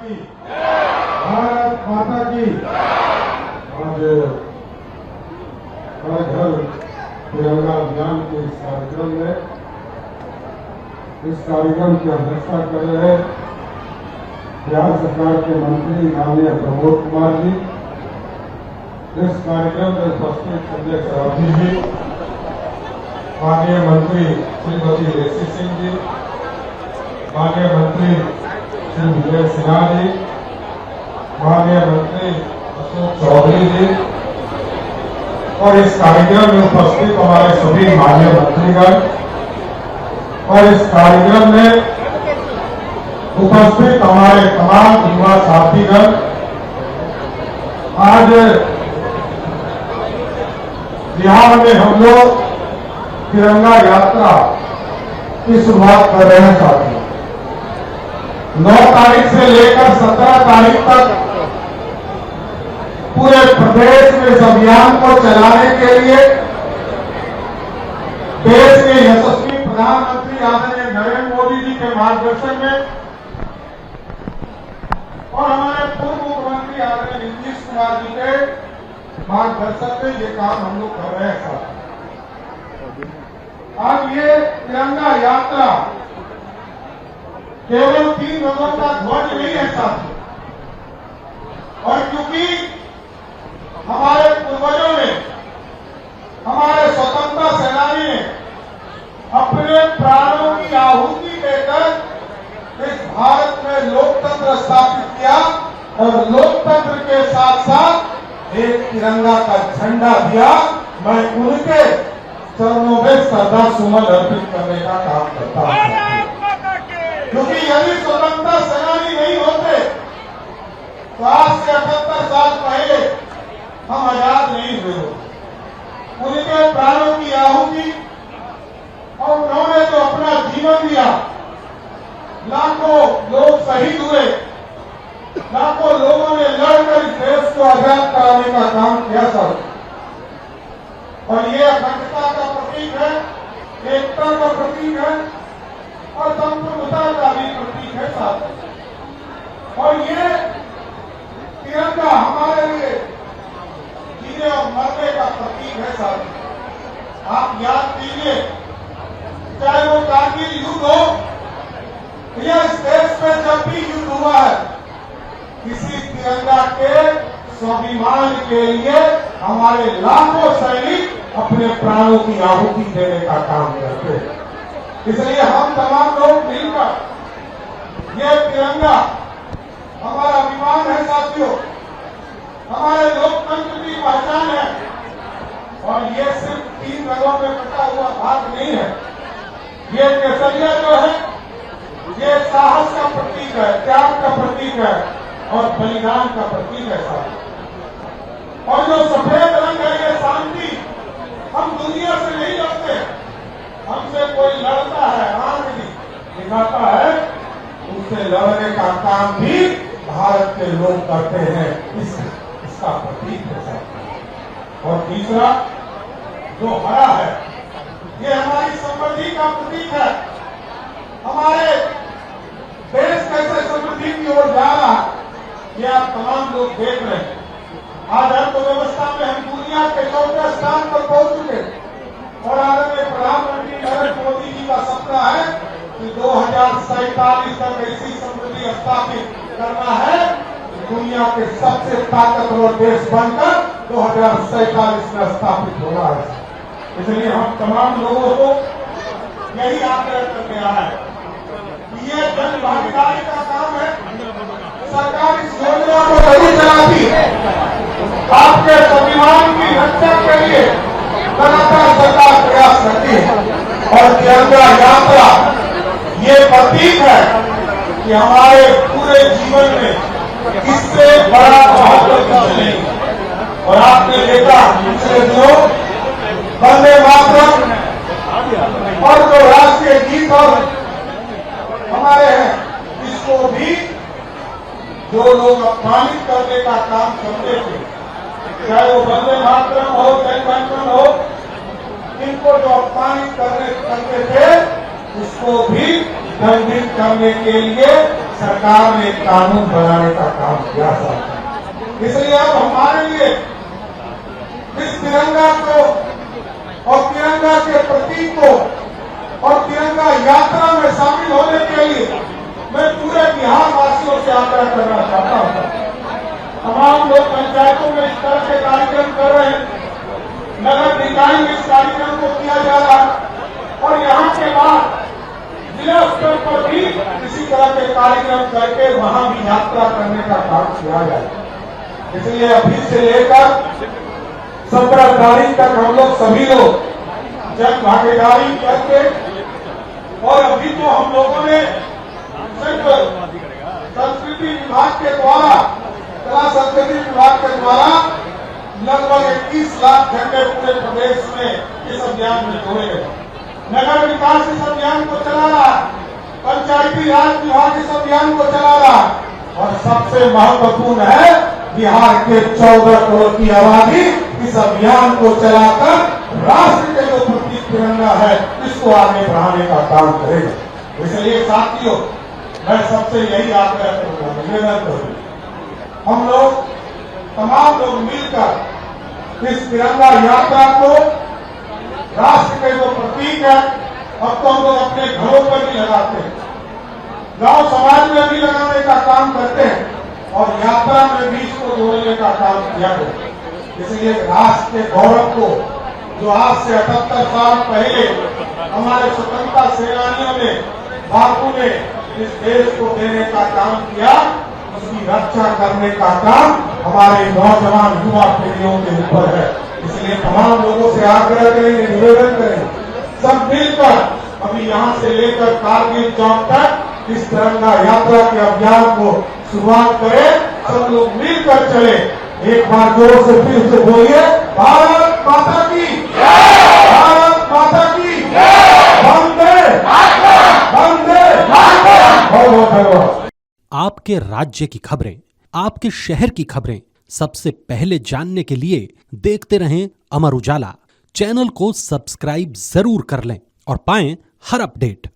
की, भारत माता की। आज हर घर तिरंगा अभियान के इस कार्यक्रम में इस कार्यक्रम की अध्यक्षता कर रहे बिहार सरकार के मंत्री माननीय प्रमोद कुमार जी, इस कार्यक्रम में उपस्थित संजय सरावगी जी, माननीय मंत्री श्रीमती लेसी सिंह जी, माननीय मंत्री श्री विजय सिन्हा जी, माननीय मंत्री अशोक चौधरी जी और इस कार्यक्रम में उपस्थित हमारे सभी माननीय मंत्रीगण और इस कार्यक्रम में उपस्थित हमारे तमाम युवा साथीगण। आज बिहार में हम लोग तिरंगा यात्रा की शुरुआत कर रहे हैं साथियों। 9 तारीख से लेकर 17 तारीख तक पूरे प्रदेश में इस अभियान को चलाने के लिए देश के यशस्वी प्रधानमंत्री आदरणीय नरेंद्र मोदी जी के मार्गदर्शन में और हमारे पूर्व मुख्यमंत्री आदरणीय नीतीश कुमार जी के मार्गदर्शन में ये काम हम लोग कर रहे हैं साथ। अब ये तिरंगा यात्रा केवल 3 रंगों का ध्वज नहीं है साथियों, और क्योंकि हमारे पूर्वजों ने, हमारे स्वतंत्रता सेनानी ने अपने प्राणों की आहुति देकर इस भारत में लोकतंत्र स्थापित किया और लोकतंत्र के साथ साथ एक तिरंगा का झंडा दिया। मैं उनके चरणों में श्रद्धा सुमन अर्पित करने का काम करता हूं, क्योंकि यदि स्वतंत्रता सेनानी नहीं होते तो आज से 78 साल पहले हम आजाद नहीं हुए होते। उनके प्राणों की आहुति और उन्होंने जो अपना जीवन दिया, लाखों लोग शहीद हुए, लाखों लोगों ने लड़कर इस देश को आजाद कराने का काम किया सर। और ये अखंडता का प्रतीक है, एकता का प्रतीक है और संप्रभुता का भी प्रतीक है साथ। और ये तिरंगा हमारे लिए जीने और मरने का प्रतीक है साथ। आप याद कीजिए, चाहे वो कारगिल युद्ध हो या इस देश में जब भी युद्ध हुआ है, किसी तिरंगा के स्वाभिमान के लिए हमारे लाखों सैनिक अपने प्राणों की आहुति देने का काम करते हैं। इसलिए हम तमाम लोग मिलकर ये तिरंगा हमारा अभिमान है साथियों, हमारे लोकतंत्र की पहचान है। और ये सिर्फ 3 रंगों में बटा हुआ भाग नहीं है। ये केसरिया जो है, ये साहस का प्रतीक है, त्याग का प्रतीक है और बलिदान का प्रतीक है साथियों। और जो सफेद रंग है, ये शांति। हम दुनिया से नहीं लड़ते, हमसे कोई लड़ता है, आंख दिखाता है, उससे लड़ने का काम भी भारत के लोग करते हैं। इसका प्रतीक है साथियों। और तीसरा जो हरा है, ये हमारी समृद्धि का प्रतीक है। हमारे देश कैसे समृद्धि की ओर जा रहा है, ये आप तमाम लोग देख रहे हैं। आज अर्थव्यवस्था में हम दुनिया के 4थे स्थान पर पहुंच चुके और आदरणीय प्रधानमंत्री नरेंद्र मोदी जी का सपना है कि 2047 तक ऐसी समृद्धि स्थापित करना है कि दुनिया के सबसे ताकतवर देश बनकर 2047 में स्थापित होना है। इसलिए हम तमाम लोगों को यही आग्रह करने आया है कि ये जन भागीदारी का काम है। सरकार इस योजना को नहीं चलाती है, आपके स्वाभिमान की रक्षा के लिए लगातार सरकार प्रयास करती है। और तिरंगा यात्रा ये प्रतीक है कि हमारे पूरे जीवन में इससे बड़ा महत्व कुछ नहीं। और आपने देखा पिछले दिनों वंदे मातरम और जो राष्ट्रीय गीत और हमारे हैं, इसको भी जो लोग अपमानित करने का काम करते थे, चाहे वो वंदे मातरम हो, जय वंदन हो, इनको जो अपमानित करते थे, उसको भी दंडित करने के लिए सरकार ने कानून बनाने का काम किया था। इसलिए अब हमारे लिए इस तिरंगा को और तिरंगा के प्रतीक को और तिरंगा यात्रा में शामिल होने के लिए मैं पूरे बिहार वासियों से आग्रह करना चाहता हूं। तमाम लोग पंचायतों में इस तरह के कार्यक्रम कर रहे हैं, नगर निकाय में इस कार्यक्रम को किया जा रहा है और यहाँ के बाद जिला स्तर पर भी इसी तरह के कार्यक्रम करके वहां भी यात्रा करने का काम किया जाए। इसलिए अभी से लेकर 17 तारीख तक हम लोग सभी लोग जन भागीदारी करके और अभी तो हम लोगों ने सिर्फ संस्कृति विभाग के द्वारा, कला संस्कृति विभाग के द्वारा लगभग 21 लाख घंटे पूरे प्रदेश में इस अभियान में जोड़े गए। नगर विकास इस अभियान को चला रहा, पंचायती राज विभाग इस अभियान को चला रहा और सबसे महत्वपूर्ण है बिहार के 14 करोड़ की आबादी इस अभियान को चलाकर राष्ट्र के जो प्रतीक तिरंगा है इसको आगे बढ़ाने का काम करेगा। इसलिए साथियों, मैं सबसे यही आग्रह करूंगा, निवेदन करूंगा, हम लोग तमाम लोग मिलकर इस तिरंगा यात्रा को राष्ट्र के जो प्रतीक है अब तो हम लोग अपने घरों पर भी लगाते हैं, गांव समाज में भी लगाने का काम करते हैं और यात्रा में भी इसको जोड़ने का काम किया गया। इसलिए राष्ट्र के गौरव को जो आज से 78 साल पहले हमारे स्वतंत्रता सेनानियों ने, बापू ने इस देश को देने का काम किया, उसकी रक्षा करने का काम हमारे नौजवान युवा पीढ़ियों के ऊपर है। इसलिए तमाम लोगों से आग्रह करेंगे, निवेदन करेंगे, सब मिलकर अभी यहाँ से लेकर कारगिल चौक तक इस तिरंगा यात्रा के अभियान को शुरुआत करें, सब लोग मिलकर चले। एक बार जोर से फिर से बोलिए, भारत माता की, भारत माता की, वंदे वंदे, बहुत बहुत धन्यवाद। आपके राज्य की खबरें, आपके शहर की खबरें सबसे पहले जानने के लिए देखते रहें अमर उजाला। चैनल को सब्सक्राइब जरूर कर लें और पाएं हर अपडेट।